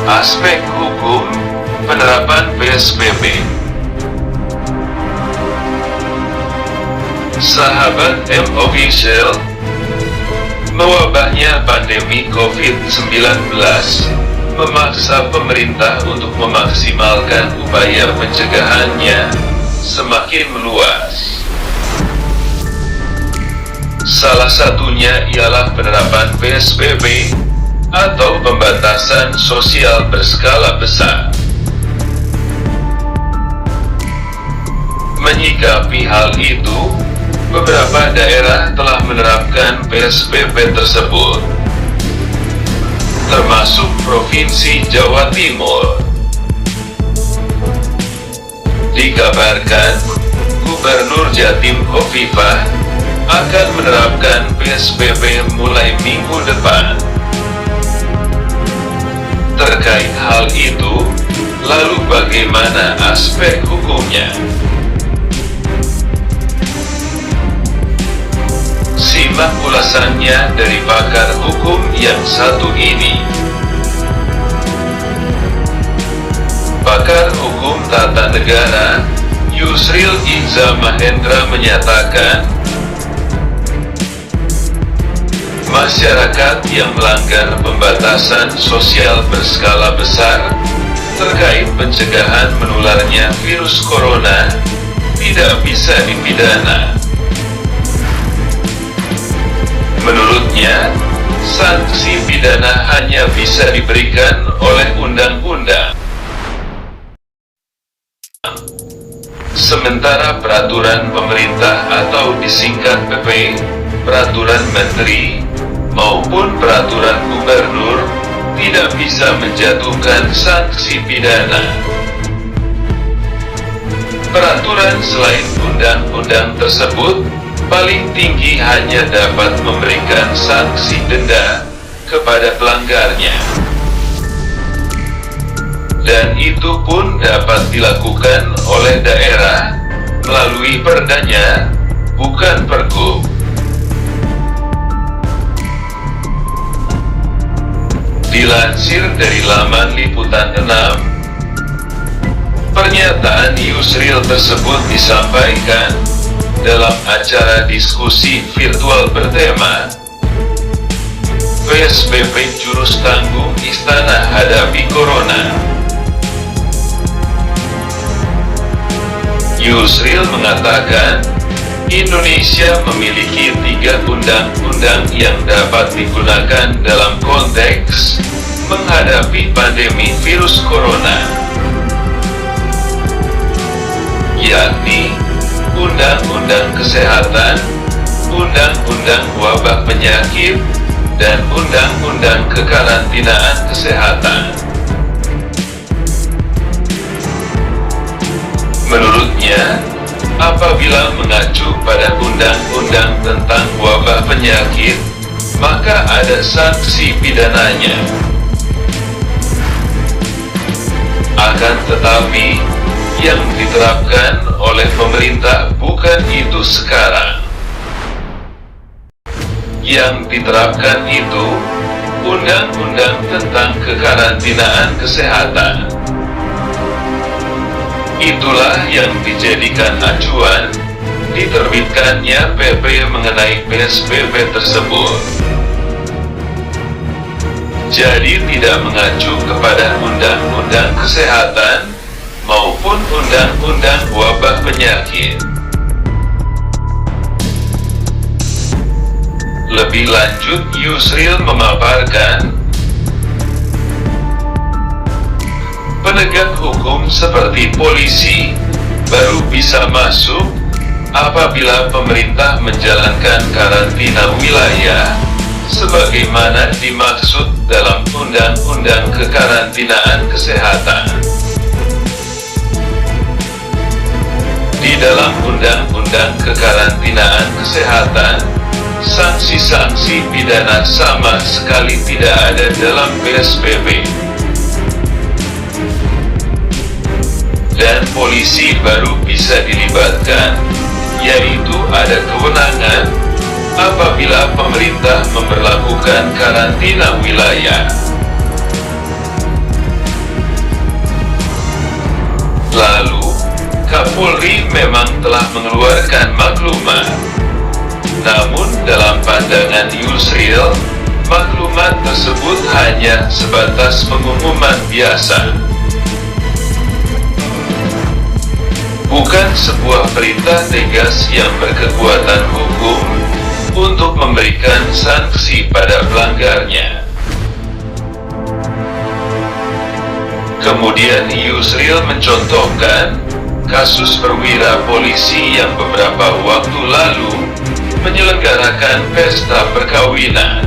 Aspek hukum penerapan PSBB. Sahabat M Official, mewabahnya pandemi COVID-19 memaksa pemerintah untuk memaksimalkan upaya pencegahannya semakin meluas. Salah satunya ialah penerapan PSBB atau pembatasan sosial berskala besar. Menyikapi hal itu, beberapa daerah telah menerapkan PSBB tersebut, termasuk Provinsi Jawa Timur. Dikabarkan, Gubernur Jatim Khofifah akan menerapkan PSBB mulai minggu depan. Terkait hal itu, lalu bagaimana aspek hukumnya? Simak ulasannya dari pakar hukum yang satu ini. Pakar hukum tata negara, Yusril Iza Mahendra menyatakan, masyarakat yang melanggar pembatasan sosial berskala besar terkait pencegahan menularnya virus corona tidak bisa dipidana. Menurutnya, sanksi pidana hanya bisa diberikan oleh undang-undang. Sementara peraturan pemerintah atau disingkat PP, peraturan menteri, maupun peraturan gubernur tidak bisa menjatuhkan sanksi pidana. Peraturan selain undang-undang tersebut paling tinggi hanya dapat memberikan sanksi denda kepada pelanggarnya. Dan itu pun dapat dilakukan oleh daerah melalui perdanya, bukan pergub. Dilansir dari laman Liputan 6, pernyataan Yusril tersebut disampaikan dalam acara diskusi virtual bertema PSBB Jurus Tanggung Istana Hadapi Corona. Yusril mengatakan, Indonesia memiliki 3 undang-undang yang dapat digunakan dalam konteks menghadapi pandemi virus corona, yakni Undang-Undang Kesehatan, Undang-Undang Wabah Penyakit, dan Undang-Undang Kekarantinaan Kesehatan. Menurutnya, apabila mengacu pada undang-undang tentang wabah penyakit, maka ada sanksi pidananya. Akan tetapi, yang diterapkan oleh pemerintah bukan itu sekarang. Yang diterapkan itu Undang-Undang tentang Kekarantinaan Kesehatan. Itulah yang dijadikan acuan diterbitkannya PP mengenai PSBB tersebut. Jadi tidak mengacu kepada Undang-Undang Kesehatan maupun Undang-Undang Wabah Penyakit. Lebih lanjut, Yusril memaparkan, penegak hukum seperti polisi baru bisa masuk apabila pemerintah menjalankan karantina wilayah sebagaimana dimaksud dalam Undang-Undang Kekarantinaan Kesehatan. Di dalam Undang-Undang Kekarantinaan Kesehatan sanksi-sanksi pidana sama sekali tidak ada dalam PSBB. Dan polisi baru bisa dilibatkan, yaitu ada kewenangan apabila pemerintah memberlakukan karantina wilayah. Lalu, Kapolri memang telah mengeluarkan maklumat. Namun dalam pandangan Yusril, maklumat tersebut hanya sebatas pengumuman biasa. Bukan sebuah perintah tegas yang berkekuatan hukum untuk memberikan sanksi pada pelanggarnya. Kemudian Yusril mencontohkan kasus perwira polisi yang beberapa waktu lalu menyelenggarakan pesta perkawinan,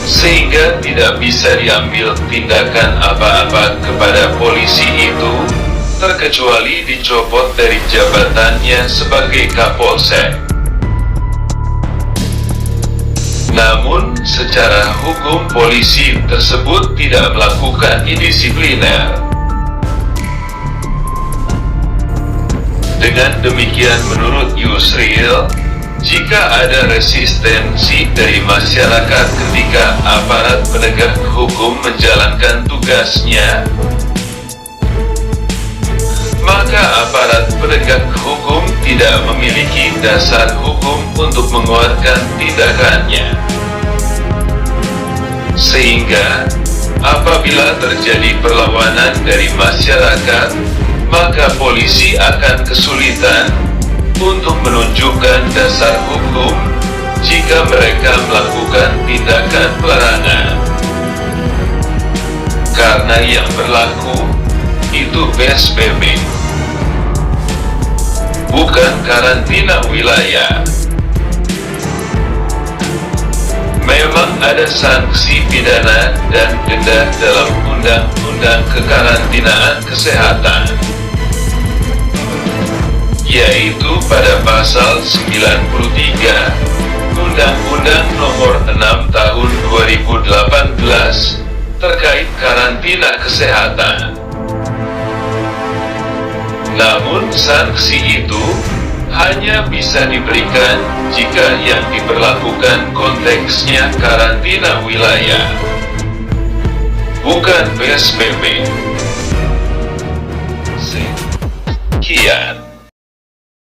sehingga tidak bisa diambil tindakan apa-apa kepada polisi itu, terkecuali dicopot dari jabatannya sebagai Kapolsek. Namun, secara hukum polisi tersebut tidak melakukan indisipliner. Dengan demikian, menurut Yusril, jika ada resistensi dari masyarakat ketika aparat penegak hukum menjalankan tugasnya, maka aparat penegak hukum tidak memiliki dasar hukum untuk menguatkan tindakannya. Sehingga, apabila terjadi perlawanan dari masyarakat, maka polisi akan kesulitan untuk menunjukkan dasar hukum jika mereka melakukan tindakan pelarangan. Karena yang berlaku itu PSBB, bukan karantina wilayah. Memang ada sanksi pidana dan denda dalam Undang-Undang Kekarantinaan Kesehatan, yaitu pada pasal 93 Undang-Undang Nomor 6 Tahun 2018 terkait karantina kesehatan. Namun sanksi itu hanya bisa diberikan jika yang diberlakukan konteksnya karantina wilayah, bukan PSBB. Sekian.